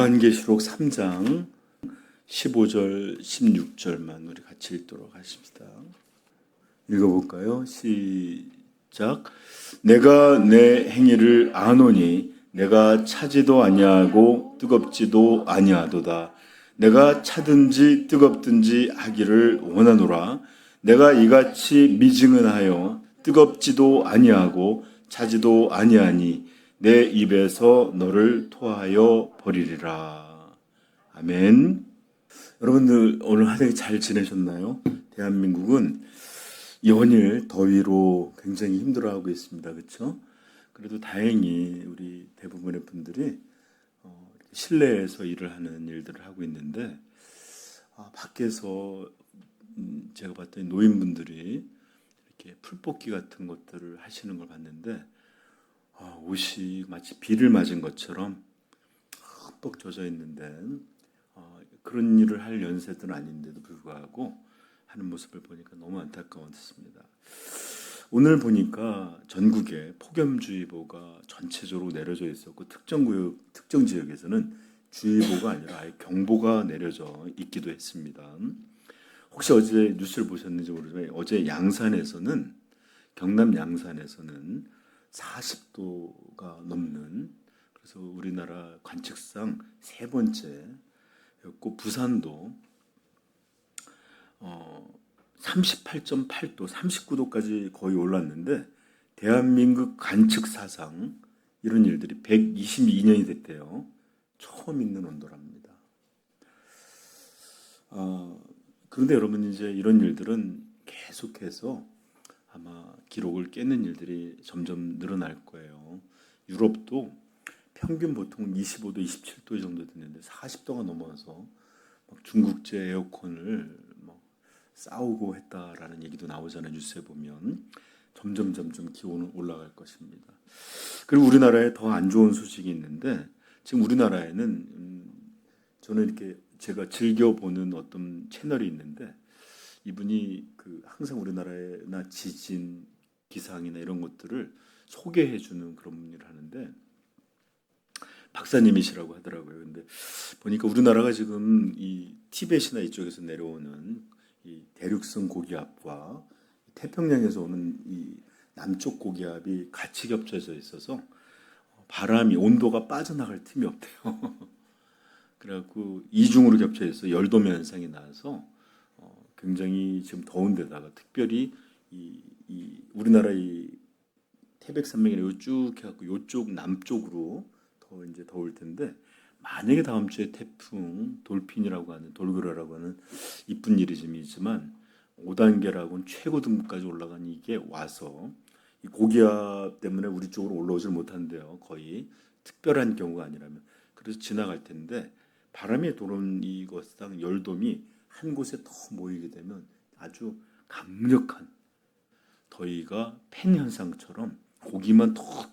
요한계시록 3장 15절 16절만 우리 같이 읽도록 하십시다. 읽어볼까요? 시작. 내가 내 행위를 아노니 내가 차지도 아니하고 뜨겁지도 아니하도다. 내가 차든지 뜨겁든지 하기를 원하노라. 내가 이같이 미증은하여 뜨겁지도 아니하고 차지도 아니하니 내 입에서 너를 토하여 버리리라. 아멘. 여러분들 오늘 한 해 잘 지내셨나요? 대한민국은 연일 더위로 굉장히 힘들어하고 있습니다. 그렇죠? 그래도 다행히 우리 대부분의 분들이 실내에서 일을 하는 일들을 하고 있는데 밖에서 제가 봤더니 노인분들이 이렇게 풀뽑기 같은 것들을 하시는 걸 봤는데 옷이 마치 비를 맞은 것처럼 흠뻑 젖어 있는데 그런 일을 할 연세들은 아닌데도 불구하고 하는 모습을 보니까 너무 안타까웠습니다. 오늘 보니까 전국에 폭염주의보가 전체적으로 내려져 있었고 특정 지역에서는 주의보가 아니라 아예 경보가 내려져 있기도 했습니다. 혹시 어제 뉴스를 보셨는지 모르지만 어제 양산에서는 경남 양산에서는 40도가 넘는, 그래서 우리나라 관측상 세 번째였고 부산도 38.8도, 39도까지 거의 올랐는데 대한민국 관측 사상 이런 일들이 122년이 됐대요. 처음 있는 온도랍니다. 그런데 여러분 이제 이런 일들은 계속해서 아마 기록을 깨는 일들이 점점 늘어날 거예요. 유럽도 평균 보통 25도, 27도 정도 됐는데 40도가 넘어서 막 중국제 에어컨을 싸우고 했다라는 얘기도 나오잖아요. 뉴스에 보면 점점 기온은 올라갈 것입니다. 그리고 우리나라에 더 안 좋은 소식이 있는데 지금 우리나라에는 저는 이렇게 제가 즐겨보는 어떤 채널이 있는데 이분이 항상 우리나라나 지진, 기상이나 이런 것들을 소개해주는 그런 일을 하는데 박사님이시라고 하더라고요. 근데 보니까 우리나라가 지금 이 티벳이나 이쪽에서 내려오는 이 대륙성 고기압과 태평양에서 오는 이 남쪽 고기압이 같이 겹쳐져 있어서 바람이 온도가 빠져나갈 틈이 없대요. 그래갖고 이중으로 겹쳐 있어 열도면 현상이 나서 굉장히 지금 더운 데다가 특별히 이 우리나라 이 태백산맥이나 쭉 해갖고 요쪽 남쪽으로 더 이제 더울 텐데 만약에 다음 주에 태풍 돌핀이라고 하는 돌고래라고 하는 이쁜 일이지만 5단계라고는 최고 등급까지 올라간 이게 와서 이 고기압 때문에 우리 쪽으로 올라오질 못한대요. 거의 특별한 경우가 아니라면. 그래서 지나갈 텐데 바람이 도는 이것상 열돔이 한 곳에 더 모이게 되면 아주 강력한 더위가 팬 현상처럼 고기만 더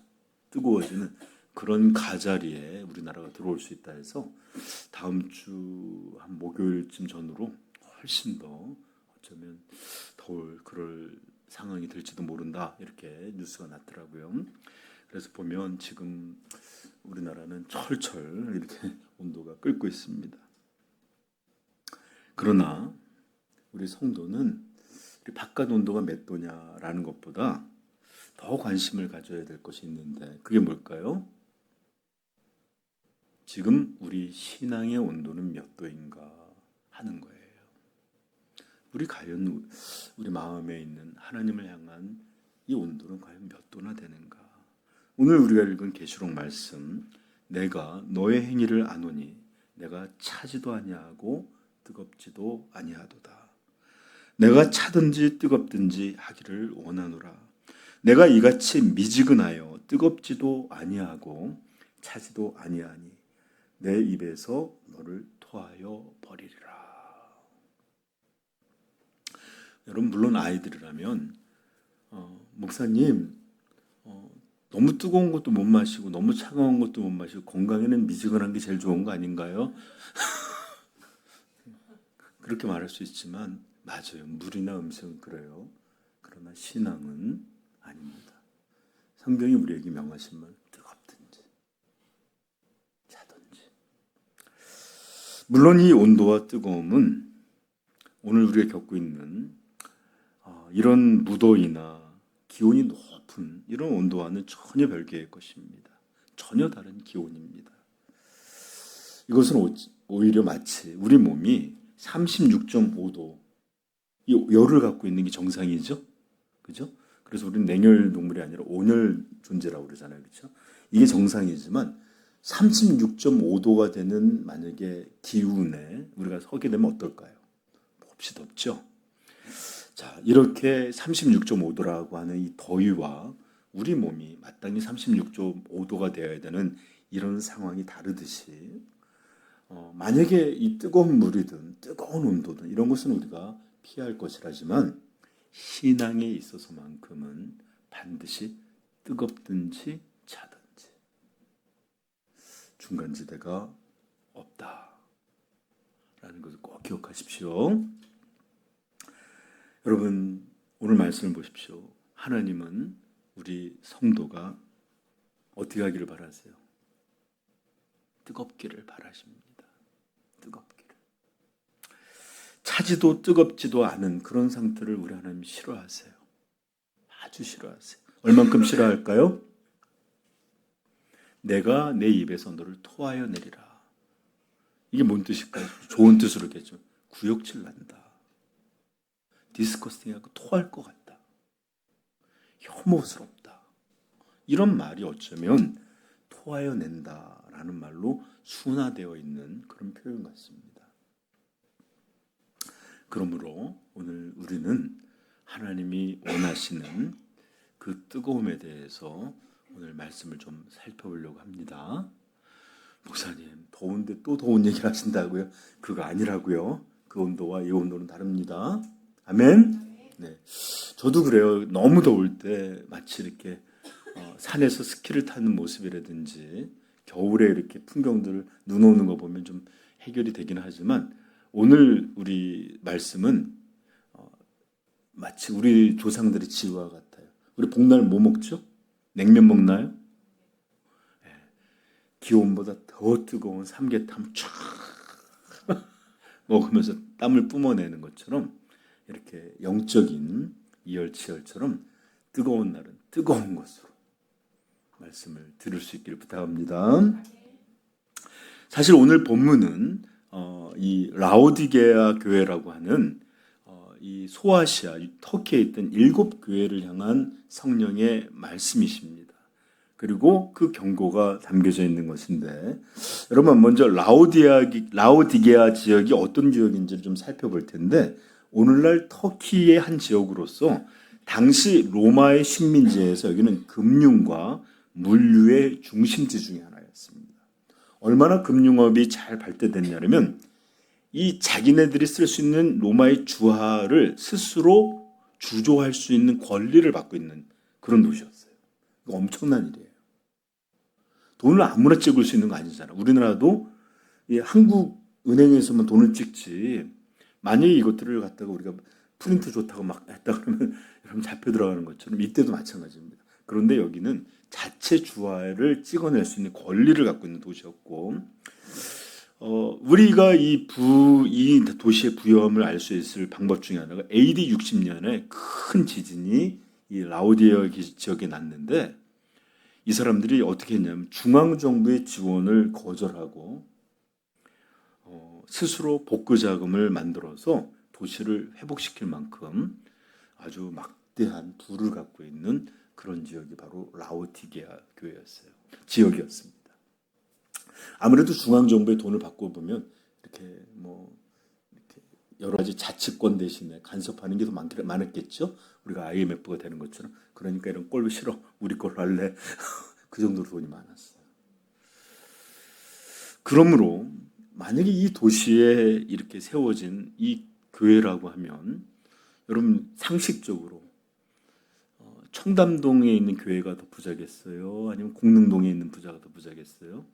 뜨거워지는 그런 가자리에 우리나라가 들어올 수 있다 해서 다음 주 한 목요일쯤 전후로 훨씬 더 어쩌면 더울 그럴 상황이 될지도 모른다 이렇게 뉴스가 났더라고요. 그래서 보면 지금 우리나라는 철철 이렇게 온도가 끓고 있습니다. 그러나 우리 성도는 우리 바깥 온도가 몇 도냐라는 것보다 더 관심을 가져야 될 것이 있는데 그게 뭘까요? 지금 우리 신앙의 온도는 몇 도인가 하는 거예요. 우리 과연 우리 마음에 있는 하나님을 향한 이 온도는 과연 몇 도나 되는가? 오늘 우리가 읽은 계시록 말씀, 내가 너의 행위를 아노니 내가 차지도 아니하고 뜨겁지도 아니하도다. 내가 차든지 뜨겁든지 하기를 원하노라. 내가 이같이 미지근하여 뜨겁지도 아니하고 차지도 아니하니 내 입에서 너를 토하여 버리리라. 여러분 물론 아이들이라면 목사님 너무 뜨거운 것도 못 마시고 너무 차가운 것도 못 마시고 건강에는 미지근한 게 제일 좋은 거 아닌가요? 그렇게 말할 수 있지만 맞아요. 물이나 음식은 그래요. 그러나 신앙은 아닙니다. 성경이 우리에게 명하신 말 뜨겁든지 차든지 물론 이 온도와 뜨거움은 오늘 우리가 겪고 있는 이런 무더위나 기온이 높은 이런 온도와는 전혀 별개의 것입니다. 전혀 다른 기온입니다. 이것은 오히려 마치 우리 몸이 36.5도 이 열을 갖고 있는 게 정상이죠. 그죠? 그래서 우리는 냉열 동물이 아니라 온열 존재라고 그러잖아요. 그렇죠? 이게 정상이지만 36.5도가 되는 만약에 기운에 우리가 서게 되면 어떨까요? 몹시 덥죠. 자, 이렇게 36.5도라고 하는 이 더위와 우리 몸이 마땅히 36.5도가 되어야 되는 이런 상황이 다르듯이 만약에 이 뜨거운 물이든 뜨거운 온도든 이런 것은 우리가 피할 것이라지만 신앙에 있어서만큼은 반드시 뜨겁든지 차든지 중간지대가 없다라는 것을 꼭 기억하십시오. 여러분 오늘 말씀을 보십시오. 하나님은 우리 성도가 어떻게 하기를 바라세요? 뜨겁기를 바라십니다. 뜨겁기를. 차지도 뜨겁지도 않은 그런 상태를 우리 하나님 싫어하세요. 아주 싫어하세요. 얼만큼 싫어할까요? 내가 내 입에서 너를 토하여 내리라. 이게 뭔 뜻일까요? 좋은 뜻으로 겠죠. 구역질 난다. 디스커스팅하고 토할 것 같다. 혐오스럽다. 이런 말이 어쩌면 토하여 낸다라는 말로 순화되어 있는 그런 표현 같습니다. 그러므로 오늘 우리는 하나님이 원하시는 그 뜨거움에 대해서 오늘 말씀을 좀 살펴보려고 합니다. 목사님, 더운데 또 더운 얘기를 하신다고요? 그거 아니라고요. 그 온도와 이 온도는 다릅니다. 아멘? 네. 저도 그래요. 너무 더울 때 마치 이렇게 산에서 스키를 타는 모습이라든지 겨울에 이렇게 풍경들 눈 오는 거 보면 좀 해결이 되긴 하지만 오늘 우리 말씀은 마치 우리 조상들의 지와 같아요. 우리 복날 뭐 먹죠? 냉면 먹나요? 네. 기온보다 더 뜨거운 삼계탕 쫙 먹으면서 땀을 뿜어내는 것처럼 이렇게 영적인 이열치열처럼 뜨거운 날은 뜨거운 것으로 말씀을 들을 수 있기를 부탁합니다. 사실 오늘 본문은 이 라오디게아 교회라고 하는 이 소아시아 터키에 있던 7 교회를 향한 성령의 말씀이십니다. 그리고 그 경고가 담겨져 있는 것인데 여러분 먼저 라오디게아 지역이 어떤 지역인지를 좀 살펴볼 텐데 오늘날 터키의 한 지역으로서 당시 로마의 식민지에서 여기는 금융과 물류의 중심지 중에 하나였습니다. 얼마나 금융업이 잘 발달됐냐면 이 자기네들이 쓸 수 있는 로마의 주화를 스스로 주조할 수 있는 권리를 받고 있는 그런 도시였어요. 이거 엄청난 일이에요. 돈을 아무나 찍을 수 있는 거 아니잖아요. 우리나라도 한국 은행에서만 돈을 찍지 만약에 이것들을 갖다가 우리가 프린트 좋다고 막 했다 그러면 여러분 잡혀 들어가는 것처럼 이때도 마찬가지입니다. 그런데 여기는 자체 주화를 찍어낼 수 있는 권리를 갖고 있는 도시였고 우리가 이 도시의 부유함을 알 수 있을 방법 중에 하나가 AD 60년에 큰 지진이 이 라오디게아 지역에 났는데 이 사람들이 어떻게 했냐면 중앙정부의 지원을 거절하고 스스로 복구 자금을 만들어서 도시를 회복시킬 만큼 아주 막대한 부를 갖고 있는 그런 지역이 바로 라오디게아 교회였어요. 지역이었습니다. 아무래도 중앙정부의 돈을 받고 보면 이렇게 여러 가지 자치권 대신에 간섭하는 게 더 많았겠죠. 우리가 IMF가 되는 것처럼. 그러니까 이런 꼴 싫어. 우리 걸로 할래. 그 정도로 돈이 많았어요. 그러므로 만약에 이 도시에 이렇게 세워진 이 교회라고 하면 여러분 상식적으로 청담동에 있는 교회가 더 부자겠어요? 아니면 공릉동에 있는 부자가 더 부자겠어요?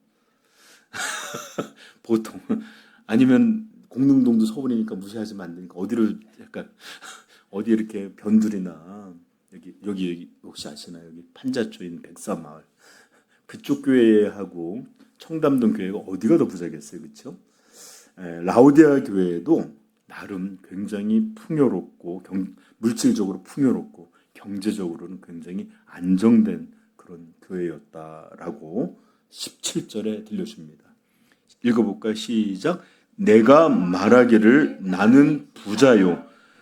보통 아니면 공릉동도 서울이니까 무시하시면 안 되니까 어디를 약간 어디 이렇게 변두리나 여기 혹시 아시나요? 여기 판자초에 있는 백사마을 그쪽 교회하고 청담동 교회가 어디가 더 부자겠어요, 그렇죠? 라오디아 교회도 나름 굉장히 풍요롭고 물질적으로 풍요롭고 경제적으로는 굉장히 안정된 그런 교회였다라고 17절에 들려줍니다. 읽어볼까요? 시작. 내가 말하기를 나는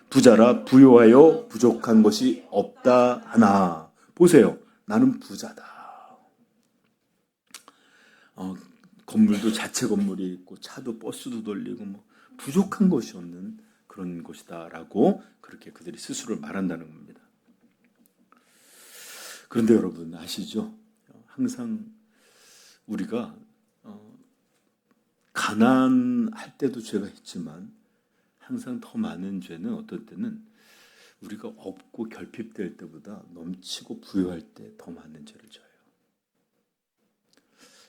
부자라 부요하여 부족한 것이 없다 하나. 보세요. 나는 부자다. 건물도 자체 건물이 있고 차도 버스도 돌리고 뭐 부족한 것이 없는 그런 곳이다라고 그렇게 그들이 스스로 말한다는 겁니다. 그런데 여러분 아시죠? 항상 우리가 가난할 때도 죄가 있지만 항상 더 많은 죄는 어떤 때는 우리가 없고 결핍될 때보다 넘치고 부유할 때 더 많은 죄를 져요.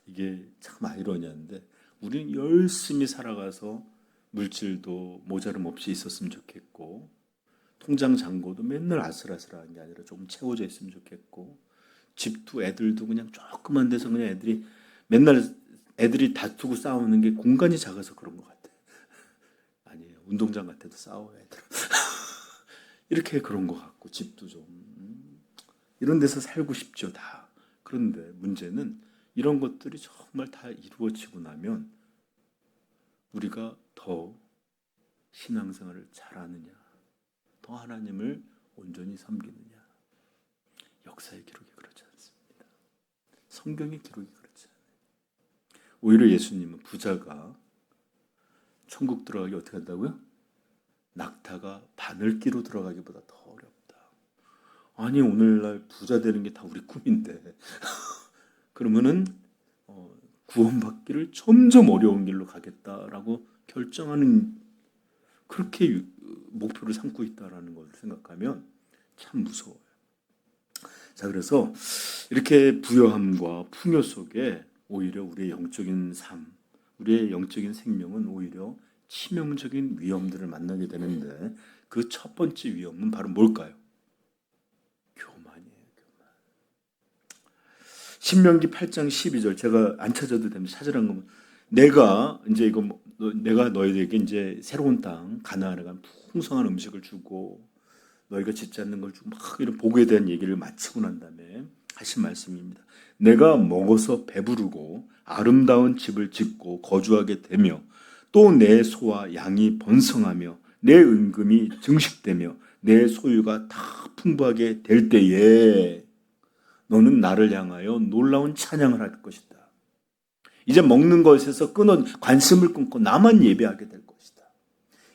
이게 참 아이러니한데 우리는 열심히 살아가서 물질도 모자름 없이 있었으면 좋겠고 통장 잔고도 맨날 아슬아슬한 게 아니라 조금 채워져 있으면 좋겠고 집도 애들도 그냥 조그만 데서 그냥 애들이 맨날 애들이 다투고 싸우는 게 공간이 작아서 그런 것 같아. 아니에요. 운동장 같아도 싸워요 애들. 이렇게 그런 것 같고 집도 좀 이런 데서 살고 싶죠 다. 그런데 문제는 이런 것들이 정말 다 이루어지고 나면 우리가 더 신앙생활을 잘하느냐, 더 하나님을 온전히 섬기느냐. 역사의 기록이 그렇지 않습니다. 성경의 기록이 그렇지 않아요. 오히려 예수님은 부자가 천국 들어가기 어떻게 한다고요? 낙타가 바늘기로 들어가기보다 더 어렵다. 아니 오늘날 부자 되는 게 다 우리 꿈인데 그러면은 구원받기를 점점 어려운 길로 가겠다라고 결정하는 그렇게 목표를 삼고 있다라는 것을 생각하면 참 무서워요. 자, 그래서 이렇게 부요함과 풍요 속에 오히려 우리의 영적인 삶, 우리의 영적인 생명은 오히려 치명적인 위험들을 만나게 되는데 그 첫 번째 위험은 바로 뭘까요? 교만이에요. 교만. 신명기 8장 12절 제가 안 찾아도 됩니다. 찾으라는 거면 내가 이제 이거 내가 너희에게 이제 새로운 땅 가나안에 간 풍성한 음식을 주고 너희가 짓지 않는 걸 주고 막 이런 복에 대한 얘기를 마치고 난 다음에 하신 말씀입니다. 내가 먹어서 배부르고 아름다운 집을 짓고 거주하게 되며 또 내 소와 양이 번성하며 내 은금이 증식되며 내 소유가 다 풍부하게 될 때에 너는 나를 향하여 놀라운 찬양을 할 것이다. 이제 먹는 것에서 관심을 끊고 나만 예배하게 될 것이다.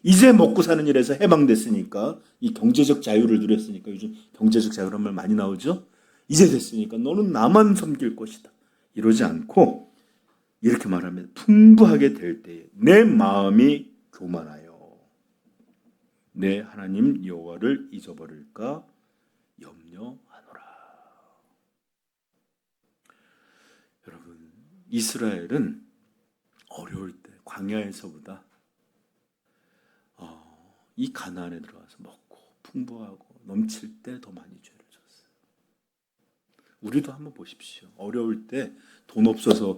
이제 먹고 사는 일에서 해방됐으니까 이 경제적 자유를 누렸으니까 요즘 경제적 자유란 말 많이 나오죠. 이제 됐으니까 너는 나만 섬길 것이다. 이러지 않고 이렇게 말하면 풍부하게 될 때에 내 마음이 교만하여 내 하나님 여호와를 잊어버릴까 염려하노라. 여러분 이스라엘은 어려울 때 광야에서보다 이 가나안에 들어가서 먹고 풍부하고 넘칠 때 더 많이 죄를 졌어요. 우리도 한번 보십시오. 어려울 때 돈 없어서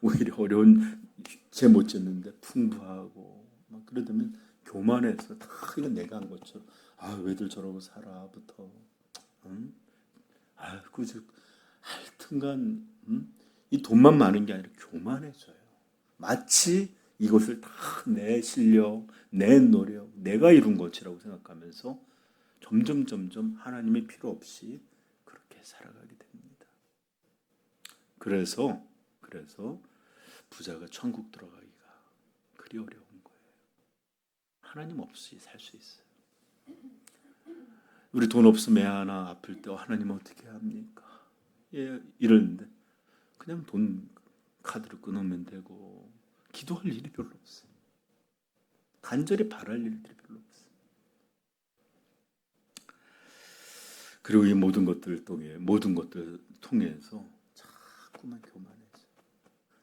오히려 어려운 죄 못 짓는데 풍부하고 막 그러다면 교만해서 다 이건 내가 한 것처럼 왜들 저러고 살아부터 그저 하여튼간 이 돈만 많은 게 아니라 교만해져요. 마치 이것을 다 내 실력, 내 노력, 내가 이룬 것이라고 생각하면서 점점 하나님의 필요 없이 그렇게 살아가게 됩니다. 그래서 부자가 천국 들어가기가 그리 어려운 거예요. 하나님 없이 살 수 있어요. 우리 돈 없으면 애 하나 아플 때 하나님 어떻게 합니까? 이러는데 그냥 돈 카드를 끊으면 되고 기도할 일이 별로 없어요. 간절히 바랄 일들이 별로 없어요. 그리고 이 모든 것들을 통해서 자꾸만 교만해져.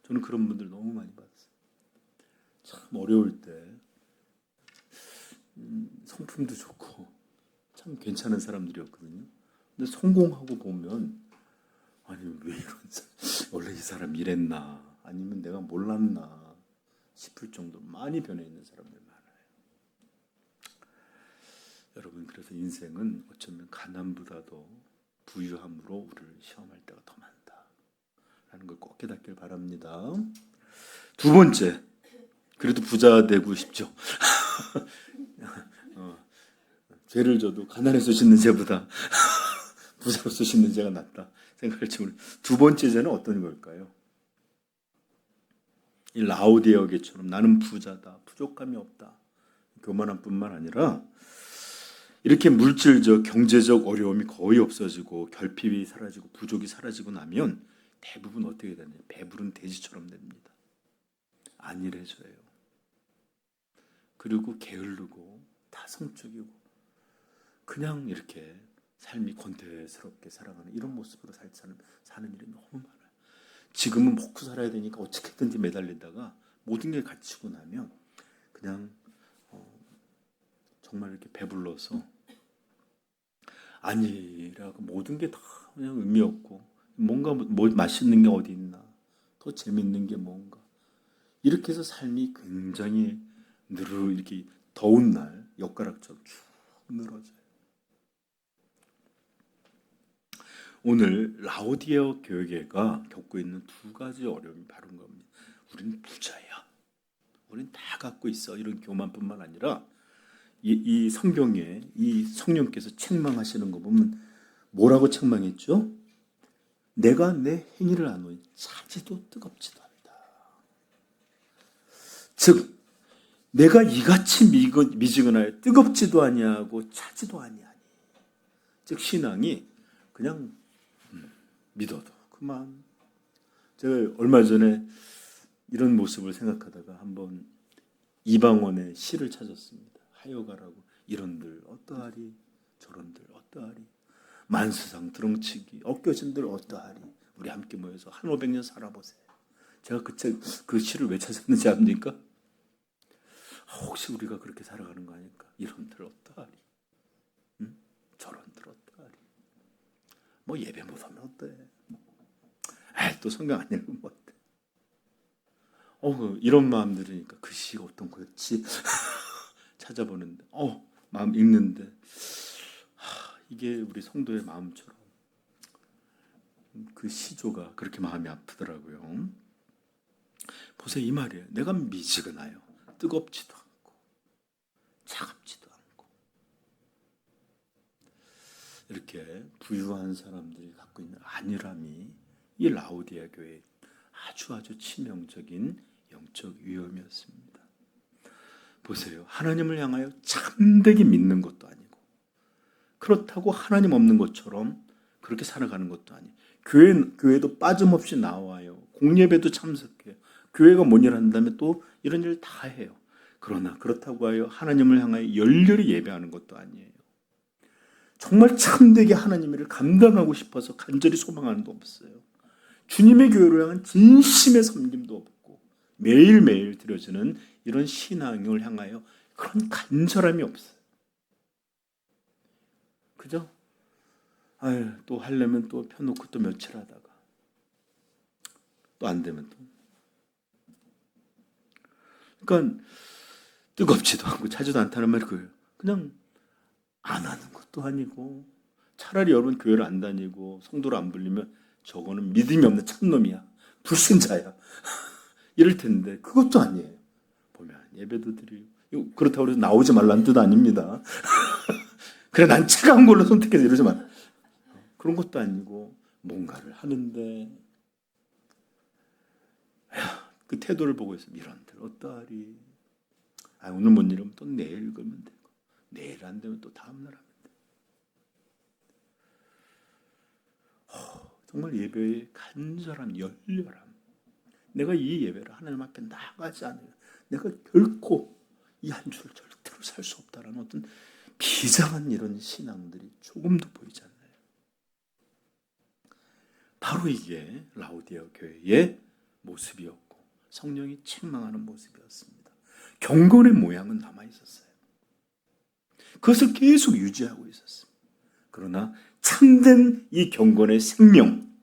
저는 그런 분들 너무 많이 봤어요. 참 어려울 때 성품도 좋고 참 괜찮은 사람들이었거든요. 근데 성공하고 보면 아니 왜 이런 원래 이 사람 이랬나 아니면 내가 몰랐나 싶을 정도로 많이 변해 있는 사람들 많아요. 여러분, 그래서 인생은 어쩌면 가난보다도 부유함으로 우리를 시험할 때가 더 많다라는 걸 꼭 깨닫길 바랍니다. 두 번째, 그래도 부자 되고 싶죠. 죄를 져도 가난해서 씻는 죄보다 부자로서 씻는 죄가 낫다 생각할지 모르겠어요. 두 번째 죄는 어떤 걸까요? 이 라오디게아 교회처럼 나는 부자다, 부족함이 없다, 교만함뿐만 아니라 이렇게 물질적, 경제적 어려움이 거의 없어지고 결핍이 사라지고 부족이 사라지고 나면 대부분 어떻게 되나요? 배부른 돼지처럼 됩니다. 안일해져요. 그리고 게으르고 타성적이고 그냥 이렇게 삶이 권태스럽게 살아가는 이런 모습으로 사는 일이 너무 많아요. 지금은 먹고 살아야 되니까 어떻게든지 매달리다가 모든 게 갇히고 나면 그냥 정말 이렇게 배불러서 아니라고 모든 게 다 그냥 의미 없고 뭔가 뭐 맛있는 게 어디 있나, 더 재밌는 게 뭔가, 이렇게 해서 삶이 굉장히 이렇게 더운 날 엿가락처럼 쭉 늘어져요. 오늘 라오디게아 교회가 겪고 있는 두 가지 어려움이 바로 겁니다. 우리는 부자야, 우리는 다 갖고 있어, 이런 교만뿐만 아니라 이 성경에 이 성령께서 책망하시는 거 보면 뭐라고 책망했죠? 내가 내 행위를 아노니 차지도 뜨겁지도 않다. 즉 내가 이같이 미지근하여 뜨겁지도 아니하고 차지도 아니하니, 즉 신앙이 그냥 믿어도 그만. 제가 얼마 전에 이런 모습을 생각하다가 한번 이방원의 시를 찾았습니다. 하여가라고. 이런들 어떠하리, 저런들 어떠하리, 만수상 드렁치기 엇겨진들 어떠하리, 우리 함께 모여서 한 500년 살아보세요. 제가 그 시를 왜 찾았는지 압니까? 혹시 우리가 그렇게 살아가는 거 아닐까? 이런들 어떠하리, 저런들 어떠하리, 뭐 예배 못하면 어때? 또 성경 안 읽으면 어때? 이런 마음 들으니까 그 시가 어떤 거였지? 찾아보는데 마음 읽는데 이게 우리 성도의 마음처럼 그 시조가 그렇게 마음이 아프더라고요. 보세요, 이 말이에요. 내가 미지근하여 뜨겁지도 않고 차갑지도 않고. 이렇게 부유한 사람들이 갖고 있는 안일함이 이 라오디게아 교회의 아주 치명적인 영적 위험이었습니다. 보세요. 하나님을 향하여 참되게 믿는 것도 아니고, 그렇다고 하나님 없는 것처럼 그렇게 살아가는 것도 아니에요. 교회도 빠짐없이 나와요. 공예배도 참석해요. 교회가 뭔 일 한다면 또 이런 일 다 해요. 그러나 그렇다고 하여 하나님을 향하여 열렬히 예배하는 것도 아니에요. 정말 참되게 하나님을 감당하고 싶어서 간절히 소망하는 도 없어요. 주님의 교회를 향한 진심의 섬김도 없고 매일매일 드려지는 이런 신앙을 향하여 그런 간절함이 없어요. 그죠? 또 하려면 또 펴놓고 또 며칠 하다가 또 안 되면 또. 그러니까 뜨겁지도 않고 차지도 않다는 말이 그거예요. 그냥 안 하는 것도 아니고, 차라리 여러분 교회를 안 다니고 성도를 안 불리면 저거는 믿음이 없는 참놈이야, 불신자야 이럴 텐데 그것도 아니에요. 보면 예배도 드리고, 그렇다고 해서 나오지 말라는 뜻 아닙니다. 그래 난 차가운 걸로 선택해서 이러지 마. 그런 것도 아니고 뭔가를 하는데 그 태도를 보고 있어. 이런들 어떠하리. 오늘 못 읽으면 또 내일 읽으면 되고, 내일 안 되면 또 다음날 하면 돼. 정말 예배의 간절함, 열렬함. 내가 이 예배를 하나님 앞에 나가지 않으면 내가 결코 이 한 주를 절대로 살 수 없다라는 어떤 비장한 이런 신앙들이 조금도 보이지 않나요? 바로 이게 라오디게아 교회의 모습이었고 성령이 책망하는 모습이었습니다. 경건의 모양은 남아있었어요. 그것을 계속 유지하고 있었습니다. 그러나 참된 이 경건의 생명,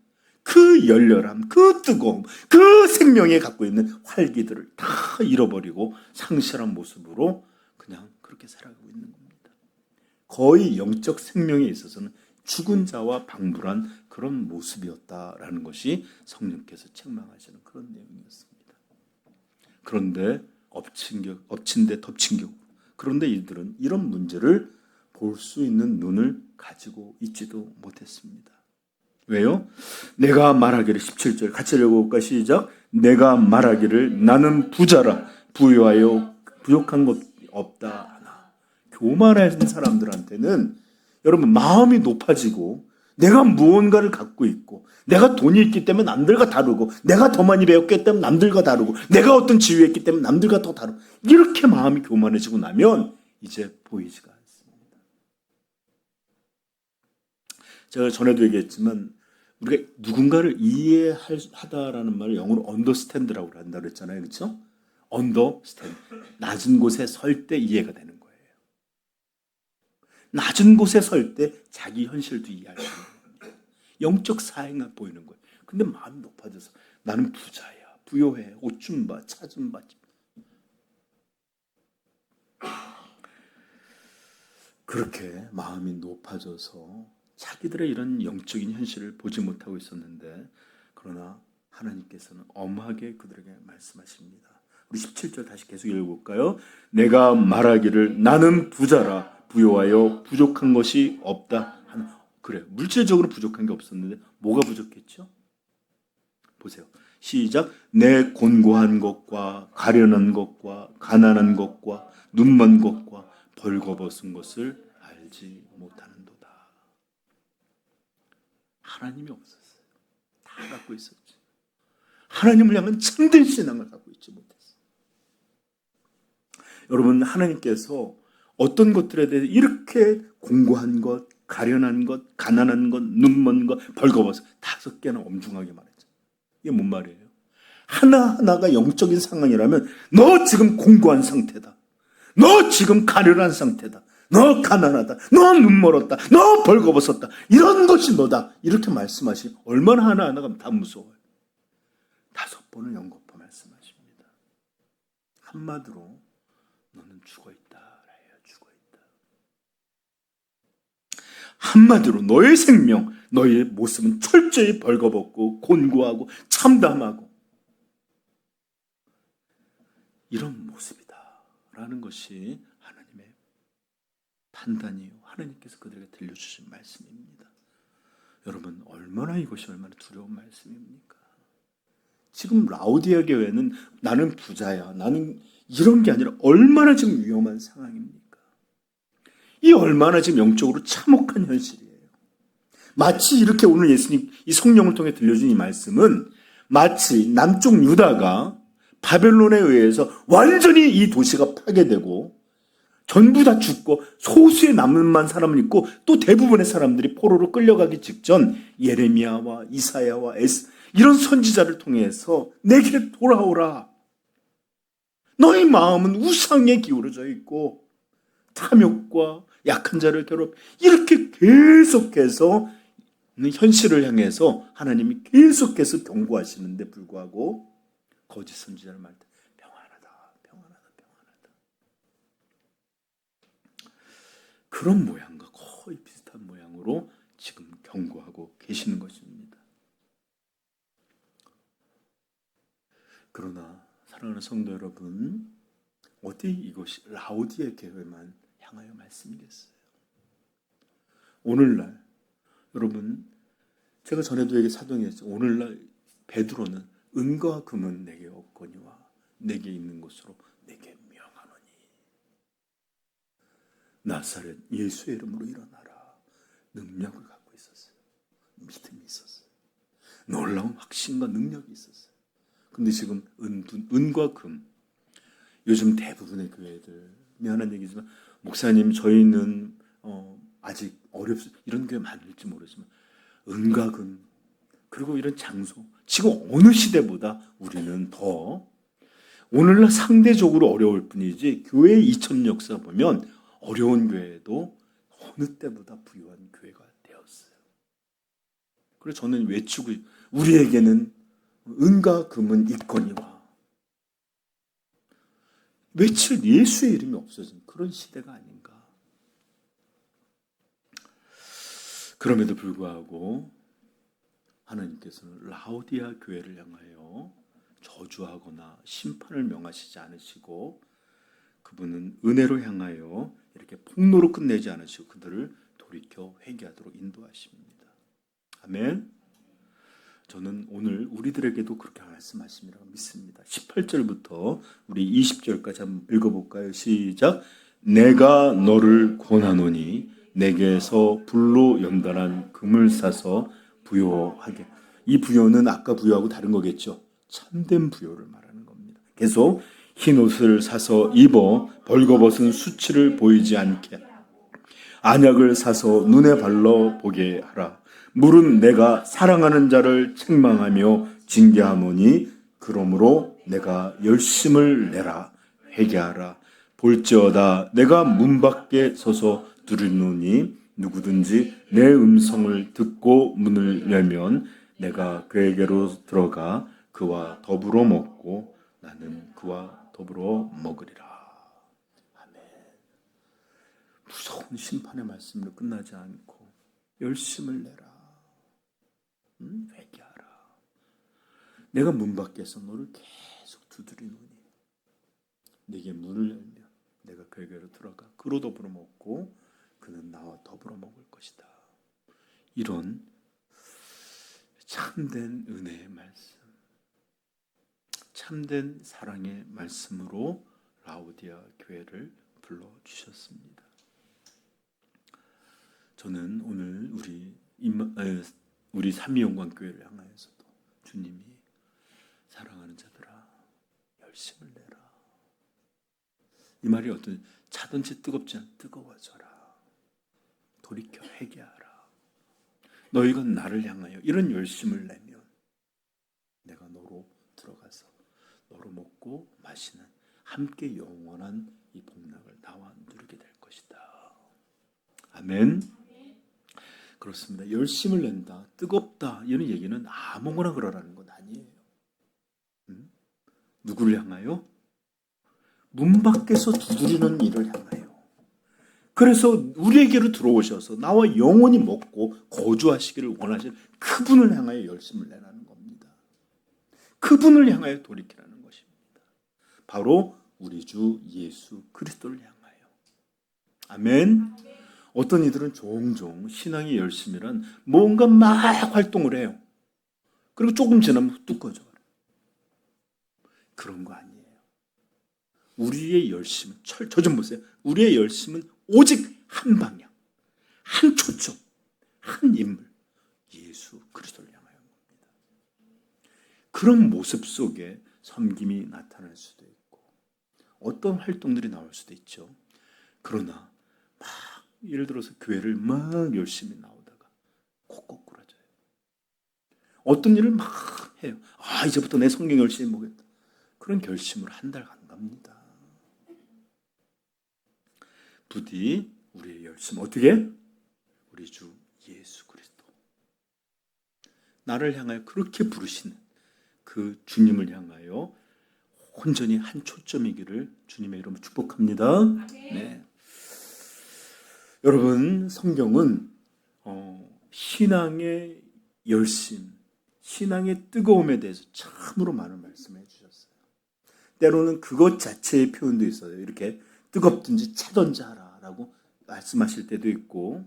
그 그 열렬함, 그 뜨거움, 그 생명에 갖고 있는 활기들을 다 잃어버리고 상실한 모습으로 그냥 그렇게 살아가고 있는 겁니다. 거의 영적 생명에 있어서는 죽은 자와 방불한 그런 모습이었다라는 것이 성령께서 책망하시는 그런 내용이었습니다. 그런데 엎친 데 덮친 격. 그런데 이들은 이런 문제를 볼 수 있는 눈을 가지고 있지도 못했습니다. 왜요? 내가 말하기를 17절 같이 읽어볼까? 시작. 내가 말하기를 나는 부자라 부유하여 부족한 것 없다 하나. 교만한 사람들한테는 여러분 마음이 높아지고 내가 무언가를 갖고 있고 내가 돈이 있기 때문에 남들과 다르고 내가 더 많이 배웠기 때문에 남들과 다르고 내가 어떤 지위에 있기 때문에 남들과 더 다르고 이렇게 마음이 교만해지고 나면 이제 보이지가 않습니다. 제가 전에도 얘기했지만 우리가 누군가를 이해하다라는 말을 영어로 understand라고 한다고 그랬잖아요. 그렇죠? understand. 낮은 곳에 설 때 이해가 되는 거예요. 낮은 곳에 설 때 자기 현실도 이해할 수 있는 겁니다. 영적 사행을 보이는 거예요. 근데 마음이 높아져서 나는 부자야. 부요해. 옷 좀 봐. 차 좀 봐. 그렇게 마음이 높아져서 자기들의 이런 영적인 현실을 보지 못하고 있었는데 그러나 하나님께서는 엄하게 그들에게 말씀하십니다. 우리 17절 다시 계속 읽어볼까요? 내가 말하기를 나는 부자라 부요하여 부족한 것이 없다. 그래, 물질적으로 부족한 게 없었는데 뭐가 부족했죠? 보세요. 시작. 내 곤고한 것과 가련한 것과 가난한 것과 눈먼 것과 벌거벗은 것을 알지 못하는도다. 하나님이 없었어요. 다 갖고 있었지. 하나님을 향한 참된 신앙을 갖고 있지 못했어요. 여러분, 하나님께서 어떤 것들에 대해 이렇게 공고한 것, 가련한 것, 가난한 것, 눈먼 것, 벌거벗은 5개나 엄중하게 말했죠. 이게 뭔 말이에요? 하나하나가 영적인 상황이라면 너 지금 공고한 상태다. 너 지금 가련한 상태다. 너 가난하다. 너 눈멀었다. 너 벌거벗었다. 이런 것이 너다. 이렇게 말씀하시 얼마나 하나하나가 다 무서워요. 5번을 연거푸 말씀하십니다. 한마디로 너는 죽어있다. 죽어있다. 한마디로 너의 생명, 너의 모습은 철저히 벌거벗고 곤고하고 참담하고 이런 모습이다. 라는 것이 하나님의 판단이에요. 하나님께서 그들에게 들려주신 말씀입니다. 여러분, 얼마나 이것이 얼마나 두려운 말씀입니까? 지금 라오디아 교회는 나는 부자야, 나는 이런 게 아니라 얼마나 지금 위험한 상황입니까? 이 얼마나 지금 영적으로 참혹한 현실이에요. 마치 이렇게 오늘 예수님 이 성령을 통해 들려준 이 말씀은 마치 남쪽 유다가 바벨론에 의해서 완전히 이 도시가 파괴되고 전부 다 죽고 소수의 남은 사람은 있고 또 대부분의 사람들이 포로로 끌려가기 직전 예레미야와 이사야와 이런 선지자를 통해서 내게 돌아오라. 너희 마음은 우상에 기울어져 있고 탐욕과 약한 자를 괴롭 이렇게 계속해서 현실을 향해서 하나님이 계속해서 경고하시는데 불구하고 거짓 선지자를 말할 때 평안하다. 그런 모양과 거의 비슷한 모양으로 지금 경고하고 계시는 것입니다. 그러나 사랑하는 성도 여러분, 어디 이것이 라오디아 교회만 향하여 말씀이겠어요? 오늘날 여러분, 제가 전에도 얘기 사동했죠. 오늘날 베드로는 은과 금은 내게 없거니와 내게 있는 것으로 내게 명하노니 나사렛 예수의 이름으로 일어나라. 능력을 갖고 있었어요. 믿음이 있었어요. 놀라운 확신과 능력이 있었어요. 근데 지금 은과 금, 요즘 대부분의 교회들 미안한 얘기지만 목사님 저희는 아직 어렵습니다. 이런 교회 많을지 모르지만 은과 금 그리고 이런 장소 지금 어느 시대보다 우리는 더 오늘날 상대적으로 어려울 뿐이지 교회 2000년 역사 보면 어려운 교회도 어느 때보다 부유한 교회가 되었어요. 그래서 저는 외치고 우리에게는 은과 금은 있거니와 외칠 예수의 이름이 없어진 그런 시대가 아닌가. 그럼에도 불구하고 하나님께서는 라오디아 교회를 향하여 저주하거나 심판을 명하시지 않으시고 그분은 은혜로 향하여 이렇게 폭로로 끝내지 않으시고 그들을 돌이켜 회개하도록 인도하십니다. 아멘. 저는 오늘 우리들에게도 그렇게 말씀하심이라고 믿습니다. 18절부터 우리 20절까지 한번 읽어볼까요? 시작. 내가 너를 권하노니 내게서 불로 연단한 금을 사서 부요하게. 이 부요는 아까 부요하고 다른 거겠죠. 참된 부요를 말하는 겁니다. 계속 흰 옷을 사서 입어 벌거벗은 수치를 보이지 않게 안약을 사서 눈에 발라 보게 하라. 물은 내가 사랑하는 자를 책망하며 징계하노니 그러므로 내가 열심을 내라. 회개하라. 볼지어다 내가 문 밖에 서서 두드리노니 누구든지 내 음성을 듣고 문을 열면 내가 그에게로 들어가 그와 더불어 먹고 나는 그와 더불어 먹으리라. 아멘. 무서운 심판의 말씀으로 끝나지 않고 열심을 내라. 회개하라. 내가 문 밖에서 너를 계속 두드리노니 네게 문을 열면 내가 그에게로 들어가 그로 더불어 먹고 그는 나와 더불어 먹을 것이다. 이런 참된 은혜의 말씀, 참된 사랑의 말씀으로 라오디아 교회를 불러주셨습니다. 저는 오늘 우리 삼위영광교회를 향하여서도 주님이 사랑하는 자들아 열심을 내라. 이 말이 어떤 차든지 뜨겁지 않아 뜨거워져라. 돌이켜 회개하라. 너희가 나를 향하여 이런 열심을 내면 내가 너로 들어가서 너로 먹고 마시는 함께 영원한 이 복락을 나와 누리게 될 것이다. 아멘. 그렇습니다. 열심을 낸다, 뜨겁다 이런 얘기는 아무거나 그러라는 건 아니에요. 누구를 향하여? 문 밖에서 두드리는 이를 향하여. 그래서 우리에게로 들어오셔서 나와 영원히 먹고 거주하시기를 원하시는 그분을 향하여 열심을 내라는 겁니다. 그분을 향하여 돌이키라는 것입니다. 바로 우리 주 예수 그리스도를 향하여. 아멘. 어떤 이들은 종종 신앙의 열심이란 뭔가 막 활동을 해요. 그리고 조금 지나면 뚝 꺼져요. 그런 거 아니에요. 우리의 열심은 저 좀 보세요. 우리의 열심은 오직 한 방향, 한 초점, 한 인물, 예수 그리스도를 향하여 겁니다. 그런 모습 속에 섬김이 나타날 수도 있고 어떤 활동들이 나올 수도 있죠. 그러나 막 예를 들어서 교회를 막 열심히 나오다가 콕콕 굴어져요. 어떤 일을 막 해요. 이제부터 내 성경 열심히 보겠다. 그런 결심을 한 달 안 갑니다. 부디 우리의 열심 어떻게? 우리 주 예수 그리스도 나를 향하여 그렇게 부르시는 그 주님을 향하여 온전히 한 초점이기를 주님의 이름으로 축복합니다. 네. 여러분 성경은 신앙의 열심, 신앙의 뜨거움에 대해서 참으로 많은 말씀을 해주셨어요. 때로는 그것 자체의 표현도 있어요. 이렇게 뜨겁든지 차든지 하라라고 말씀하실 때도 있고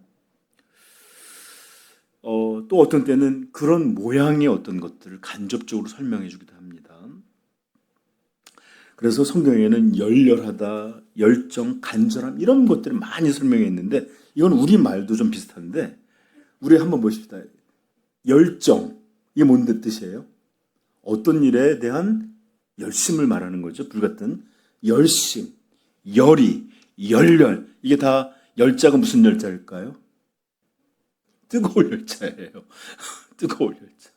또 어떤 때는 그런 모양의 어떤 것들을 간접적으로 설명해 주기도 합니다. 그래서 성경에는 열렬하다, 열정, 간절함 이런 것들을 많이 설명해 있는데 이건 우리 말도 좀 비슷한데 우리 한번 보십시다. 열정, 이게 뭔 뜻이에요? 어떤 일에 대한 열심을 말하는 거죠. 불같은 열심, 열이, 열렬 이게 다 열자가 무슨 열자일까요? 뜨거울 열자예요. 뜨거울 열자.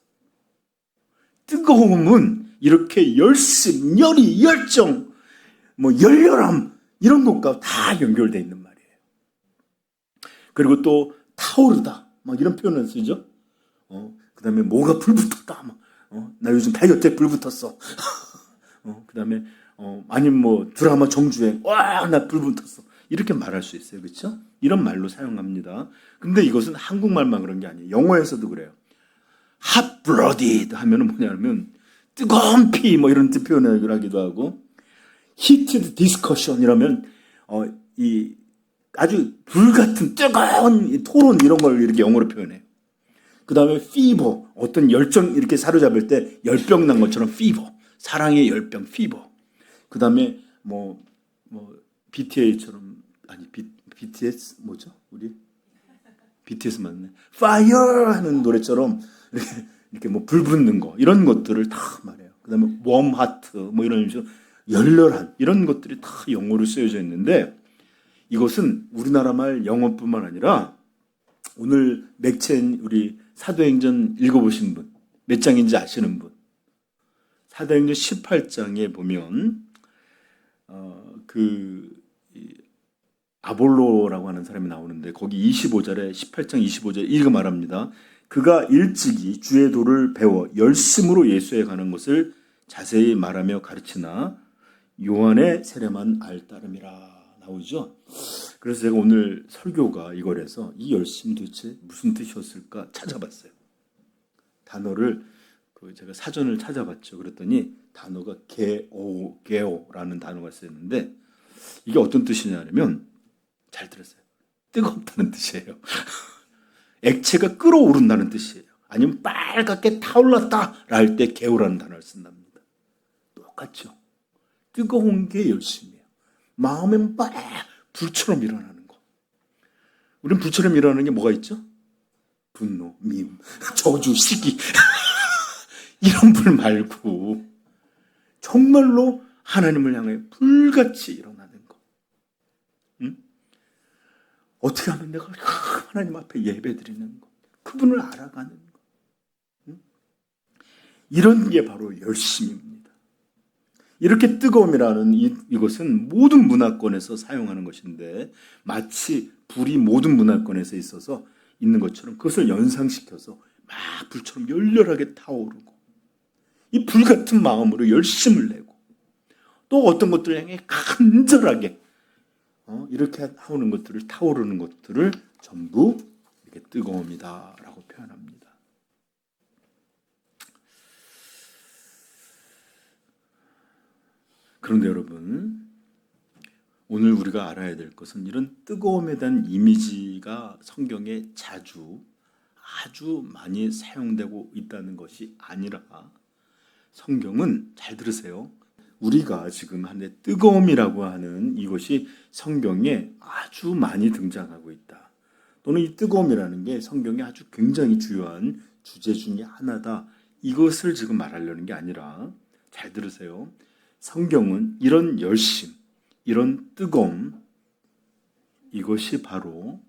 뜨거움은 이렇게 열심, 열이, 열정, 열렬함 이런 것과 다 연결되어 있는 말이에요. 그리고 또 타오르다 막 이런 표현을 쓰죠. 그 다음에 뭐가 불 붙었다. 막, 나 요즘 다이어트에 불 붙었어. 그 다음에, 아니면 뭐 드라마 정주행, 와, 나 불 붙었어. 이렇게 말할 수 있어요. 그렇죠? 이런 말로 사용합니다. 근데 이것은 한국말만 그런 게 아니에요. 영어에서도 그래요. hot blooded 하면은 뭐냐면 뜨거운 피 뭐 이런 뜻 표현을 하기도 하고, heated discussion 이라면 이 아주 불같은 뜨거운 이 토론 이런 걸 이렇게 영어로 표현해요. 그 다음에 fever, 어떤 열정 이렇게 사로잡을 때 열병 난 것처럼 fever, 사랑의 열병 fever. 그 다음에 뭐 BTS처럼 아니 BTS 뭐죠? 우리 BTS 맞네. Fire 하는 노래처럼 이렇게 뭐 불 붙는 거 이런 것들을 다 말해요. 그다음에 warm heart 뭐 이런 식으로 열렬한 이런 것들이 다 영어로 쓰여져 있는데 이것은 우리나라 말 영어뿐만 아니라 오늘 맥체인 우리 사도행전 읽어보신 분 몇 장인지 아시는 분 사도행전 18장에 보면 아볼로라고 하는 사람이 나오는데 거기 25절에 18장 25절에 이거 말합니다. 그가 일찍이 주의 도를 배워 열심으로 예수에 가는 것을 자세히 말하며 가르치나 요한의 세례만 알 따름이라 나오죠. 그래서 제가 오늘 설교가 이거라서 이 열심 도대체 무슨 뜻이었을까 찾아봤어요. 단어를 제가 사전을 찾아봤죠. 그랬더니 단어가 게오라는 단어가 쓰였는데 이게 어떤 뜻이냐면 잘 들었어요. 뜨겁다는 뜻이에요. 액체가 끓어오른다는 뜻이에요. 아니면 빨갛게 타올랐다 할 때 게오라는 단어를 쓴답니다. 똑같죠. 뜨거운 게 열심이에요. 마음엔 불처럼 일어나는 거. 우린 불처럼 일어나는 게 뭐가 있죠? 분노, 미움, 저주, 시기 이런 불 말고 정말로 하나님을 향해 불같이 일어나는 거. 응? 어떻게 하면 내가 하나님 앞에 예배드리는 거, 그분을 알아가는 거. 응? 이런 게 바로 열심입니다. 이렇게 뜨거움이라는 이것은 모든 문화권에서 사용하는 것인데 마치 불이 모든 문화권에서 있어서 있는 것처럼 그것을 연상시켜서 막 불처럼 열렬하게 타오르고 이 불같은 마음으로 열심을 내고 또 어떤 것들을 향해 간절하게 이렇게 하는 것들을 타오르는 것들을 전부 이렇게 뜨거움이다라고 표현합니다. 그런데 여러분, 오늘 우리가 알아야 될 것은 이런 뜨거움에 대한 이미지가 성경에 아주 많이 사용되고 있다는 것이 아니라 성경은 잘 들으세요. 우리가 지금 하는 뜨거움이라고 하는 이것이 성경에 아주 많이 등장하고 있다. 또는 이 뜨거움이라는 게 성경에 아주 굉장히 중요한 주제 중에 하나다. 이것을 지금 말하려는 게 아니라 잘 들으세요. 성경은 이런 열심, 이런 뜨거움, 이것이 바로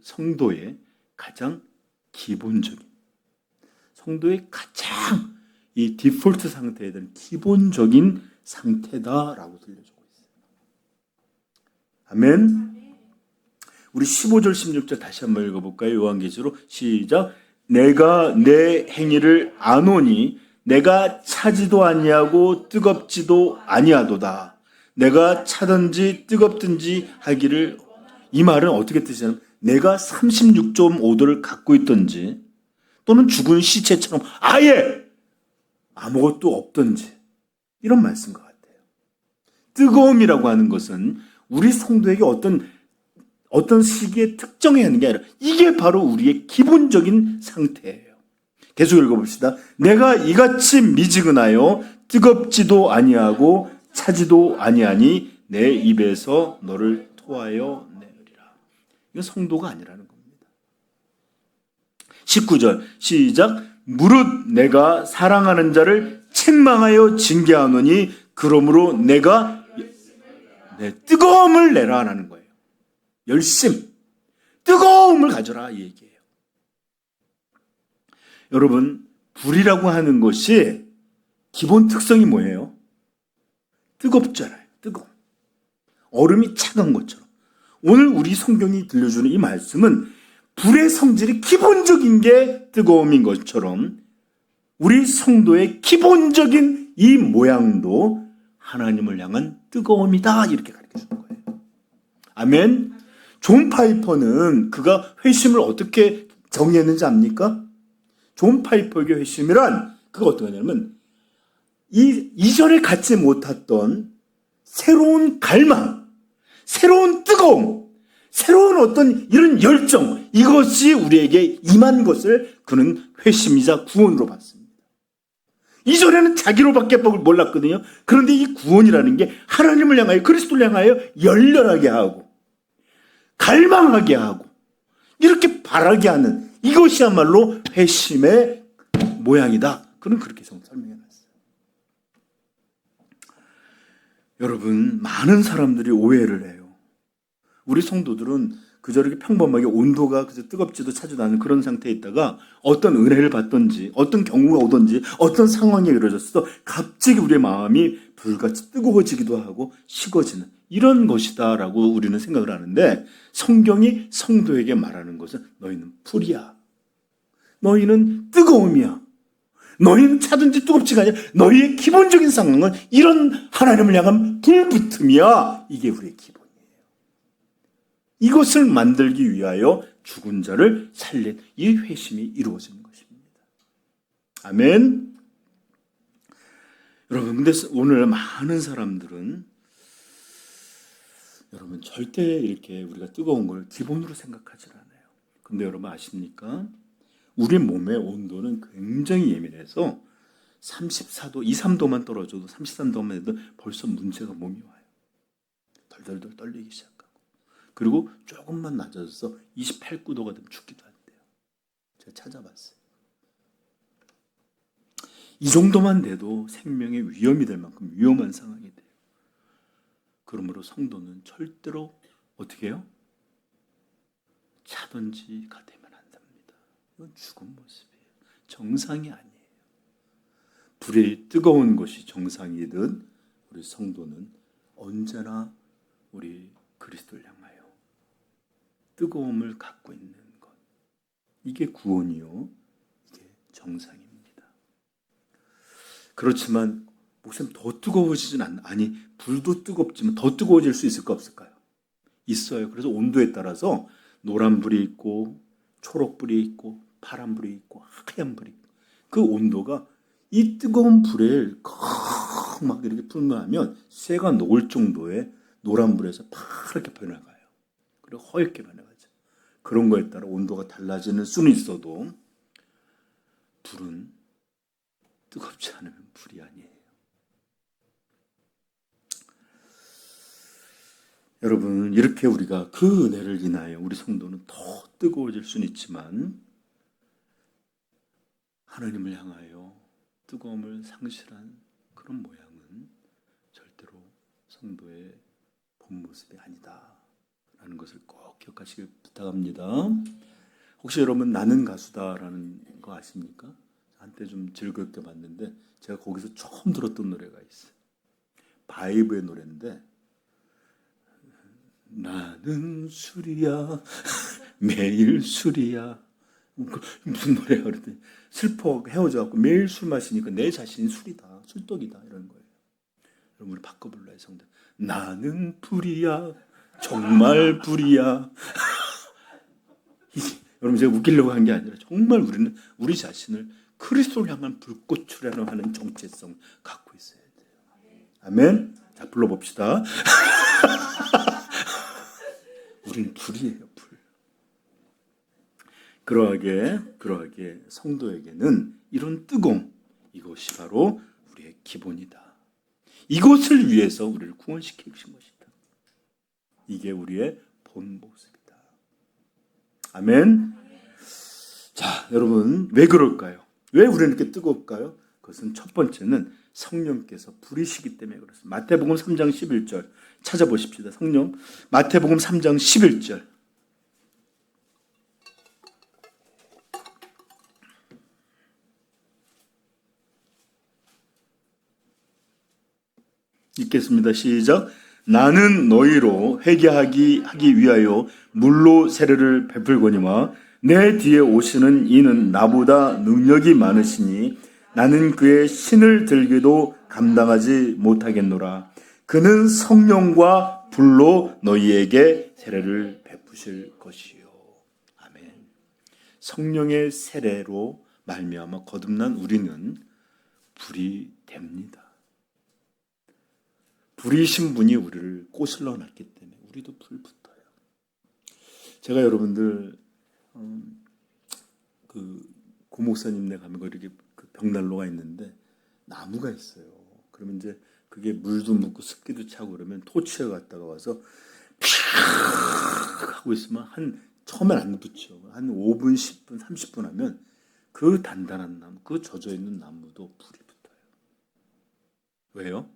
성도의 가장 기본적인, 성도의 가장 이 디폴트 상태에 대한 기본적인 상태다라고 들려주고 있어요. 아멘. 우리 15절 16절 다시 한번 읽어볼까요? 요한계시록 시작. 내가 내 행위를 아노니 내가 차지도 아니하고 뜨겁지도 아니하도다. 내가 차든지 뜨겁든지 하기를. 이 말은 어떻게 뜻이냐면 내가 36.5도를 갖고 있든지 또는 죽은 시체처럼 아예 아무것도 없든지 이런 말씀 것 같아요. 뜨거움이라고 하는 것은 우리 성도에게 어떤 시기에 특정해야 하는 게 아니라 이게 바로 우리의 기본적인 상태예요. 계속 읽어봅시다. 내가 이같이 미지근하여 뜨겁지도 아니하고 차지도 아니하니 내 입에서 너를 토하여 내으리라. 이건 성도가 아니라는 겁니다. 19절 시작. 무릇 내가 사랑하는 자를 책망하여 징계하노니 그러므로 내가 내 뜨거움을 내라라는 거예요. 열심, 뜨거움을 가져라 이 얘기예요. 여러분, 불이라고 하는 것이 기본 특성이 뭐예요? 뜨겁잖아요. 뜨거움. 얼음이 차가운 것처럼. 오늘 우리 성경이 들려주는 이 말씀은 불의 성질이 기본적인 게 뜨거움인 것처럼 우리 성도의 기본적인 이 모양도 하나님을 향한 뜨거움이다, 이렇게 가르쳐 주는 거예요. 아멘. 존 파이퍼는 그가 회심을 어떻게 정의했는지 압니까? 존 파이퍼의 회심이란 그가 어떻게 하냐면 이전에 갖지 못했던 새로운 갈망, 새로운 뜨거움, 새로운 어떤 이런 열정, 이것이 우리에게 임한 것을 그는 회심이자 구원으로 봤습니다. 이전에는 자기로밖에 몰랐거든요. 그런데 이 구원이라는 게 하나님을 향하여, 그리스도를 향하여 열렬하게 하고 갈망하게 하고 이렇게 바라게 하는, 이것이야말로 회심의 모양이다. 그는 그렇게 설명해놨어요. 여러분, 많은 사람들이 오해를 해요. 우리 성도들은 그저 이렇게 평범하게 온도가 그저 뜨겁지도 차지도 않은 그런 상태에 있다가 어떤 은혜를 받든지 어떤 경우가 오든지 어떤 상황이 이루어졌어도 갑자기 우리의 마음이 불같이 뜨거워지기도 하고 식어지는 이런 것이다라고 우리는 생각을 하는데, 성경이 성도에게 말하는 것은 너희는 불이야, 너희는 뜨거움이야, 너희는 차든지 뜨겁지가 아니라 너희의 기본적인 상황은 이런 하나님을 향한 불붙음이야. 이게 우리의 기본이에요. 이것을 만들기 위하여 죽은 자를 살린 이 회심이 이루어지는 것입니다. 아멘. 여러분, 근데 오늘 많은 사람들은 여러분 절대 이렇게 우리가 뜨거운 걸 기본으로 생각하지 않아요. 근데 여러분 아십니까? 우리 몸의 온도는 굉장히 예민해서 34도, 2, 3도만 떨어져도 33도만 해도 벌써 문제가 몸이 와요. 덜덜덜 떨리기 시작하고. 그리고 조금만 낮아져서 28, 9도가 되면 죽기도 한대요. 제가 찾아봤어요. 이 정도만 돼도 생명에 위험이 될 만큼 위험한 상황이 돼요. 그러므로 성도는 절대로 어떻게 해요? 차든지가 되면 안 됩니다. 이건 죽은 모습이에요. 정상이 아니에요. 불이 뜨거운 것이 정상이든 우리 성도는 언제나 우리 그리스도를 향하여 뜨거움을 갖고 있는 것, 이게 구원이요, 이게 정상입니다. 그렇지만 목사님 더 뜨거워지진 않나? 아니, 불도 뜨겁지만 더 뜨거워질 수 있을까 없을까요? 있어요. 그래서 온도에 따라서 노란 불이 있고 초록 불이 있고 파란 불이 있고 하얀 불이 있고, 그 온도가 이 뜨거운 불에 막 이렇게 불면하면 쇠가 녹을 정도의 노란 불에서 파랗게 변해가요. 그리고 허옇게 변해가죠. 그런 거에 따라 온도가 달라지는 수는 있어도 불은 뜨겁지 않으면 불이 아니에요. 여러분, 이렇게 우리가 그 은혜를 인하여 우리 성도는 더 뜨거워질 수는 있지만 하나님을 향하여 뜨거움을 상실한 그런 모양은 절대로 성도의 본 모습이 아니다 라는 것을 꼭 기억하시길 부탁합니다. 혹시 여러분 나는 가수다라는 거 아십니까? 한때 좀 즐겁게 봤는데 제가 거기서 처음 들었던 노래가 있어요. 바이브의 노래인데, 나는 술이야 매일 술이야, 무슨 노래야 그랬더니 슬퍼 헤어져갖고 매일 술 마시니까 내 자신이 술이다, 술독이다 이런 거예요. 여러분 우리 바꿔 불러요. 성도, 나는 불이야, 정말 불이야. 여러분 제가 웃기려고 한 게 아니라 정말 우리는 우리 자신을 그리스도를 향한 불꽃으로 하는 정체성 갖고 있어야 돼요. 아멘. 자, 불러봅시다. 우리는 불이에요, 불. 그러하게 성도에게는 이런 뜨거움, 이것이 바로 우리의 기본이다. 이것을 위해서 우리를 구원시키신 것이다. 이게 우리의 본 모습이다. 아멘. 자, 여러분 왜 그럴까요? 왜 우리는 이렇게 뜨거울까요? 그것은 첫 번째는 성령께서 불이시기 때문에 그렇습니다. 마태복음 3장 11절 찾아보십시다. 성령, 마태복음 3장 11절. 읽겠습니다. 시작. 나는 너희로 회개하기 위하여 물로 세례를 베풀거니와 내 뒤에 오시는 이는 나보다 능력이 많으시니 나는 그의 신을 들기도 감당하지 못하겠노라. 그는 성령과 불로 너희에게 세례를 베푸실 것이요. 아멘. 성령의 세례로 말미암아 거듭난 우리는 불이 됩니다. 불이신 분이 우리를 꼬실러 놨기 때문에 우리도 불 붙어요. 제가 여러분들 그 고목사님네 가면 이렇게 그 벽난로가 있는데 나무가 있어요. 그러면 이제 그게 물도 묻고 습기도 차고 그러면 토치에 갔다가 와서 팍 하고 있으면 처음엔 안 붙죠. 한 5분, 10분, 30분 하면 그 단단한 나무, 그 젖어 있는 나무도 불이 붙어요. 왜요?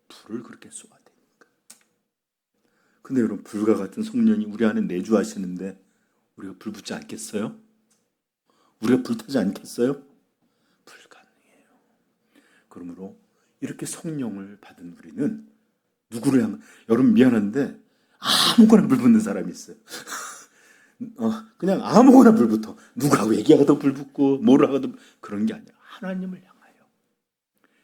불을 그렇게 쏘아야 되니까. 근데 여러분, 불과 같은 성령이 우리 안에 내주하시는데 우리가 불 붙지 않겠어요? 우리가 불타지 않겠어요? 불가능해요. 그러므로 이렇게 성령을 받은 우리는 누구를 향한, 여러분 미안한데 아무거나 불 붙는 사람이 있어요. 그냥 아무거나 불 붙어. 누구하고 얘기하고도 불 붙고 뭐를 하고도 그런 게 아니라 하나님을 향하여,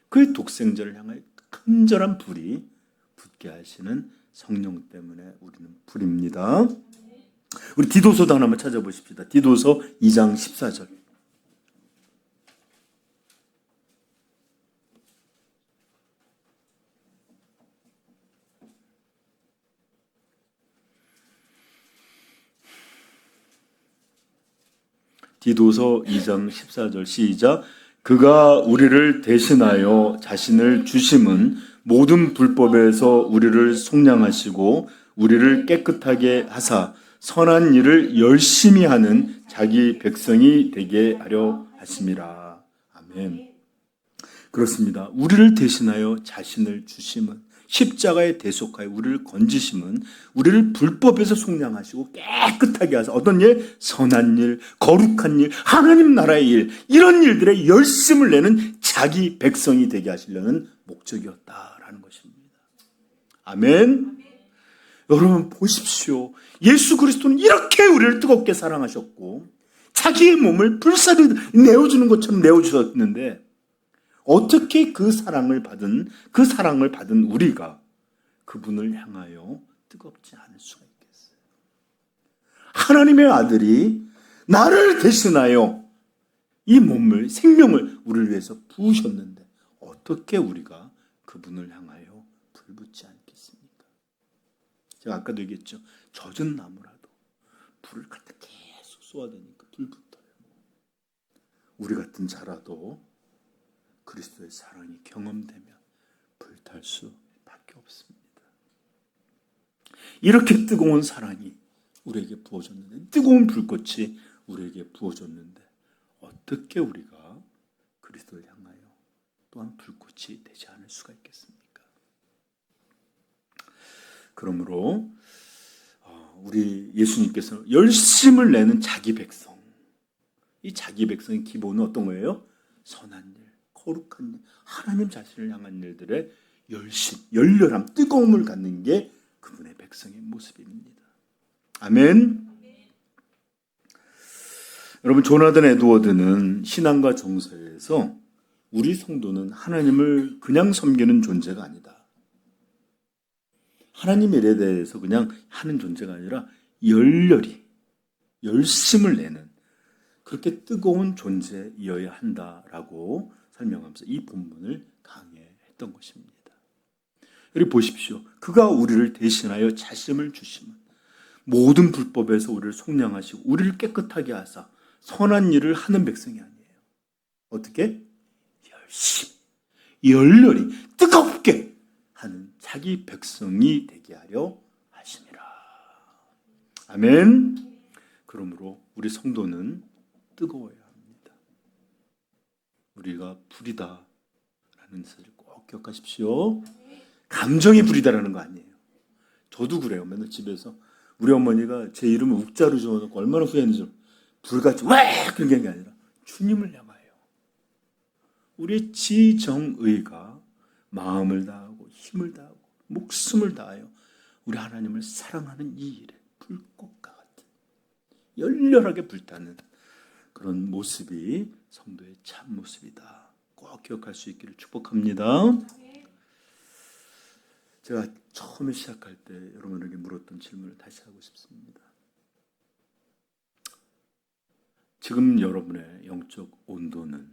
그의 독생자를 향하여 큰절한 불이 붙게 하시는 성령 때문에 우리는 불입니다. 우리 디도서도 하나만 찾아보십시다. 디도서 2장 14절. 디도서 2장 14절 시작. 그가 우리를 대신하여 자신을 주심은 모든 불법에서 우리를 속량하시고 우리를 깨끗하게 하사 선한 일을 열심히 하는 자기 백성이 되게 하려 하심이라. 아멘. 그렇습니다. 우리를 대신하여 자신을 주심은, 십자가에 대속하여 우리를 건지심은 우리를 불법에서 속량하시고 깨끗하게 하사 어떤 일? 선한 일, 거룩한 일, 하나님 나라의 일, 이런 일들에 열심을 내는 자기 백성이 되게 하시려는 목적이었다라는 것입니다. 아멘. 여러분 보십시오. 예수 그리스도는 이렇게 우리를 뜨겁게 사랑하셨고 자기의 몸을 불사르 내어주는 것처럼 내어주셨는데 어떻게 그 사랑을 받은 우리가 그분을 향하여 뜨겁지 않을 수가 있겠어요? 하나님의 아들이 나를 대신하여 이 몸을, 생명을 우리를 위해서 부으셨는데 어떻게 우리가 그분을 향하여 불붙지 않겠습니까? 제가 아까도 얘기했죠. 젖은 나무라도 불을 갖다 계속 쏘아대니까 불붙어요. 우리 같은 자라도 그리스도의 사랑이 경험되면 불탈 수밖에 없습니다. 이렇게 뜨거운 사랑이 우리에게 부어졌는데, 뜨거운 불꽃이 우리에게 부어졌는데 어떻게 우리가 그리스도를 향하여 또한 불꽃이 되지 않을 수가 있겠습니까? 그러므로 우리 예수님께서 열심을 내는 자기 백성, 이 자기 백성의 기본은 어떤 거예요? 선한 일, 거룩한 일, 하나님 자신을 향한 일들의 열심, 열렬함, 뜨거움을 갖는 게 그분의 백성의 모습입니다. 아멘. 여러분, 조나단 에드워드는 신앙과 정서에서 우리 성도는 하나님을 그냥 섬기는 존재가 아니다. 하나님의 일에 대해서 그냥 하는 존재가 아니라 열렬히 열심을 내는 그렇게 뜨거운 존재이어야 한다라고 설명하면서 이 본문을 강해했던 것입니다. 여기 보십시오. 그가 우리를 대신하여 자심을 주시면 모든 불법에서 우리를 속량하시고 우리를 깨끗하게 하사 선한 일을 하는 백성이 아니에요. 어떻게? 열심히, 열렬히, 뜨겁게 하는 자기 백성이 되게 하려 하심이라. 아멘. 그러므로 우리 성도는 뜨거워야 합니다. 우리가 불이다 라는 사실을 꼭 기억하십시오. 감정이 불이다라는 거 아니에요. 저도 그래요. 맨날 집에서 우리 어머니가 제 이름을 욱자로 지어놓고 얼마나 후회했는지, 불같이 왜 그런 게 아니라 주님을 향하여 우리의 지정의가 마음을 다하고 힘을 다하고 목숨을 다하여 우리 하나님을 사랑하는 이 일에 불꽃과 같은 열렬하게 불타는 그런 모습이 성도의 참 모습이다. 꼭 기억할 수 있기를 축복합니다. 제가 처음에 시작할 때 여러분에게 물었던 질문을 다시 하고 싶습니다. 지금 여러분의 영적 온도는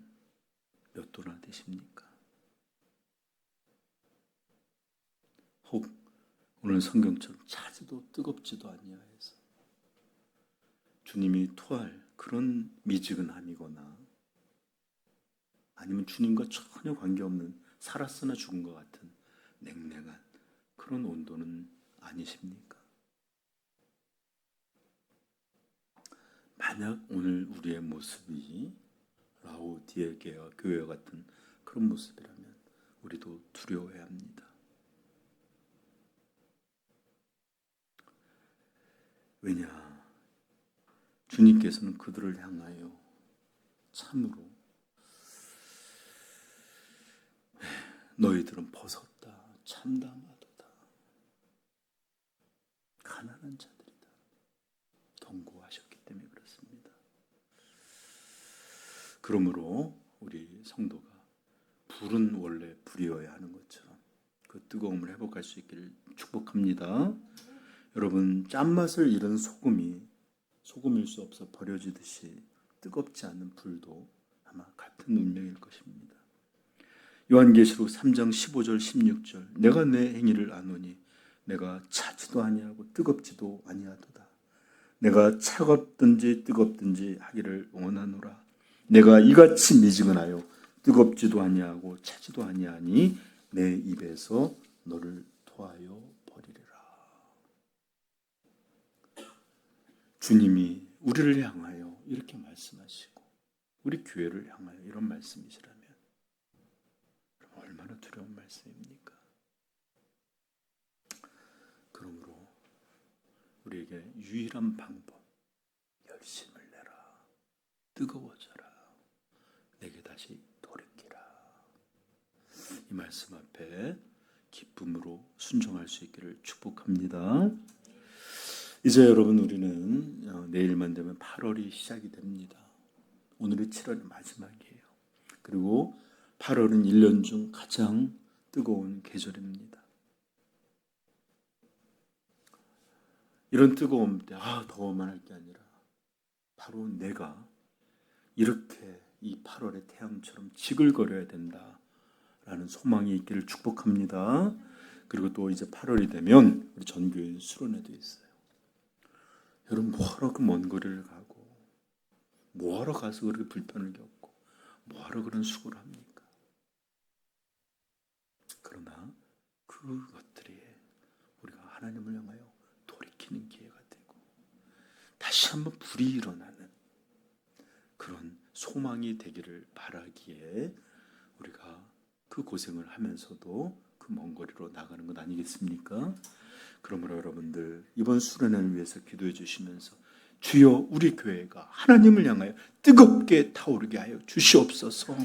몇 도나 되십니까? 혹 오늘 성경처럼 차지도 뜨겁지도 아니하여서 주님이 토할 그런 미지근함이거나 아니면 주님과 전혀 관계없는 살았으나 죽은 것 같은 냉랭한 그런 온도는 아니십니까? 만약 오늘 우리의 모습이 라오디게아 교회와 같은 그런 모습이라면 우리도 두려워해야 합니다. 왜냐? 주님께서는 그들을 향하여 참으로 너희들은 벗었다, 참담하도다, 가난한 자들이다 경고하셨기 때문에 그렇습니다. 그러므로 우리 성도가 불은 원래 불이어야 하는 것처럼 그 뜨거움을 회복할 수 있기를 축복합니다. 여러분, 짠맛을 잃은 소금일 수 없어 버려지듯이 뜨겁지 않은 불도 아마 같은 운명일 것입니다. 요한계시록 3장 15절 16절 내가 내 행위를 아노니 내가 차지도 아니하고 뜨겁지도 아니하도다. 내가 차갑든지 뜨겁든지 하기를 원하노라. 내가 이같이 미지근하여 뜨겁지도 아니하고 차지도 아니하니 내 입에서 너를 토하여 버리리라. 주님이 우리를 향하여 이렇게 말씀하시고 우리 교회를 향하여 이런 말씀이시라면 얼마나 두려운 말씀입니까? 그러므로 우리에게 유일한 방법, 열심을 내라, 뜨거워져라, 내게 다시 돌이키라. 이 말씀 앞에 기쁨으로 순종할 수 있기를 축복합니다. 이제 여러분, 우리는 내일만 되면 8월이 시작이 됩니다. 오늘이 7월의 마지막이에요. 그리고 8월은 1년 중 가장 뜨거운 계절입니다. 이런 뜨거움 때 더워만 할 게 아니라 바로 내가 이렇게 이 8월의 태양처럼 지글거려야 된다라는 소망이 있기를 축복합니다. 그리고 또 이제 8월이 되면 우리 전교인 수련회도 있어요. 여러분, 뭐하러 그 먼 거리를 가고 뭐하러 가서 그렇게 불편을 겪고 뭐하러 그런 수고를 합니까? 그러나 그것들이 우리가 하나님을 향하여 돌이키는 기회가 되고 다시 한번 불이 일어나는 그런 소망이 되기를 바라기에 우리가 그 고생을 하면서도 그 먼 거리로 나가는 것 아니겠습니까? 그러므로 여러분들 이번 수련회를 위해서 기도해 주시면서 주여 우리 교회가 하나님을 향하여 뜨겁게 타오르게 하여 주시옵소서.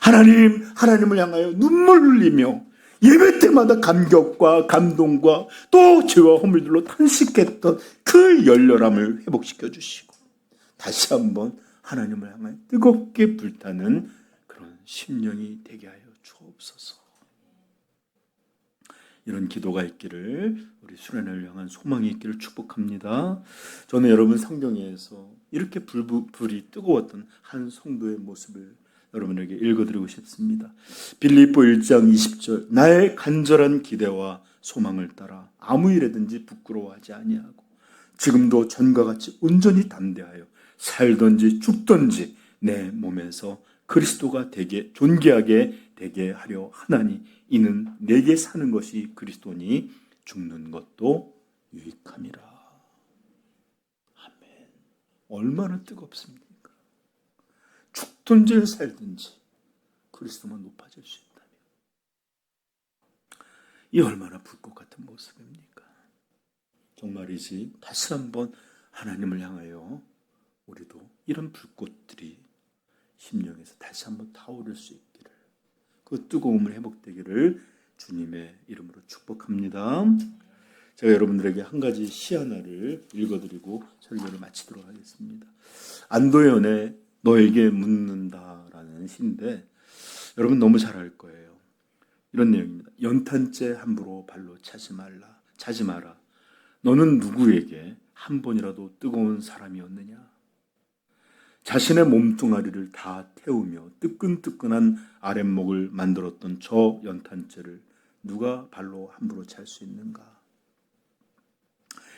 하나님을 향하여 눈물 흘리며 예배 때마다 감격과 감동과 또 죄와 허물들로 탄식했던 그 열렬함을 회복시켜 주시고 다시 한번 하나님을 향하여 뜨겁게 불타는 그런 심령이 되게 하여 주옵소서. 이런 기도가 있기를, 우리 수련회를 향한 소망이 있기를 축복합니다. 저는 여러분 성경에서 이렇게 불이 뜨거웠던 한 성도의 모습을 여러분에게 읽어드리고 싶습니다. 빌립보 1장 20절 나의 간절한 기대와 소망을 따라 아무 일에든지 부끄러워하지 아니하고 지금도 전과 같이 온전히 담대하여 살든지 죽든지 내 몸에서 그리스도가 되게 존귀하게 되게 하려 하나니 이는 내게 사는 것이 그리스도니 죽는 것도 유익함이라. 아멘. 얼마나 뜨겁습니까? 죽든지 살든지 그리스도만 높아질 수 있다면 이 얼마나 불꽃 같은 모습입니까? 정말이지 다시 한번 하나님을 향하여 우리도 이런 불꽃들이 심령에서 다시 한번 타오를 수 있기를, 그 뜨거움을 회복되기를 주님의 이름으로 축복합니다. 제가 여러분들에게 한 가지 시 하나를 읽어드리고 설교를 마치도록 하겠습니다. 안도연의 너에게 묻는다라는 시인데 여러분 너무 잘 알 거예요. 이런 내용입니다. 연탄재 함부로 발로 차지 마라. 너는 누구에게 한 번이라도 뜨거운 사람이었느냐? 자신의 몸뚱아리를 다 태우며 뜨끈뜨끈한 아랫목을 만들었던 저 연탄재를 누가 발로 함부로 찰 수 있는가?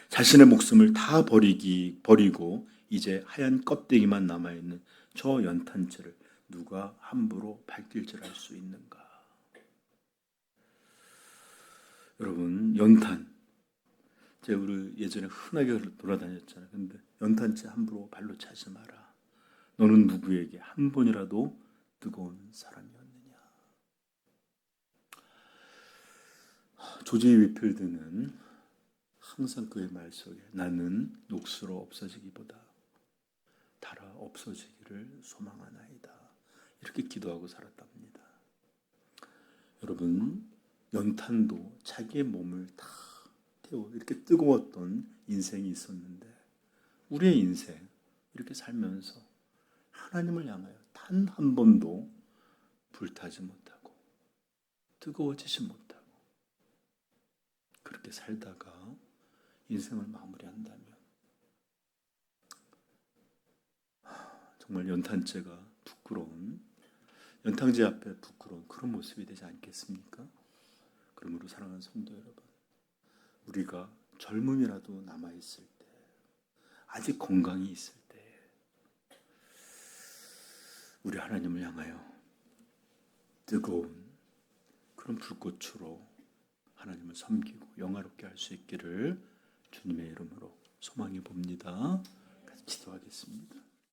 자신의 목숨을 다 버리고 이제 하얀 껍데기만 남아있는 저 연탄재를 누가 함부로 발길질할 수 있는가? 여러분, 연탄. 제가 우리 예전에 흔하게 돌아다녔잖아요. 근데 연탄재 함부로 발로 차지 마라. 너는 누구에게 한 번이라도 뜨거운 사람이었느냐? 조지 위필드는 항상 그의 말 속에 나는 녹수로 없어지기보다 달아 없어지기를 소망하나이다. 이렇게 기도하고 살았답니다. 여러분, 연탄도 자기의 몸을 다 태워 이렇게 뜨거웠던 인생이 있었는데 우리의 인생 이렇게 살면서 하나님을 향하여 단 한 번도 불타지 못하고 뜨거워지지 못하고 그렇게 살다가 인생을 마무리한다면 정말 연탄재가 부끄러운 연탄재 앞에 부끄러운 그런 모습이 되지 않겠습니까? 그러므로 사랑하는 성도 여러분, 우리가 젊음이라도 남아있을 때 아직 건강이 있을 때 우리 하나님을 향하여 뜨거운 그런 불꽃으로 하나님을 섬기고 영화롭게 할 수 있기를 주님의 이름으로 소망해 봅니다. 같이 기도하겠습니다.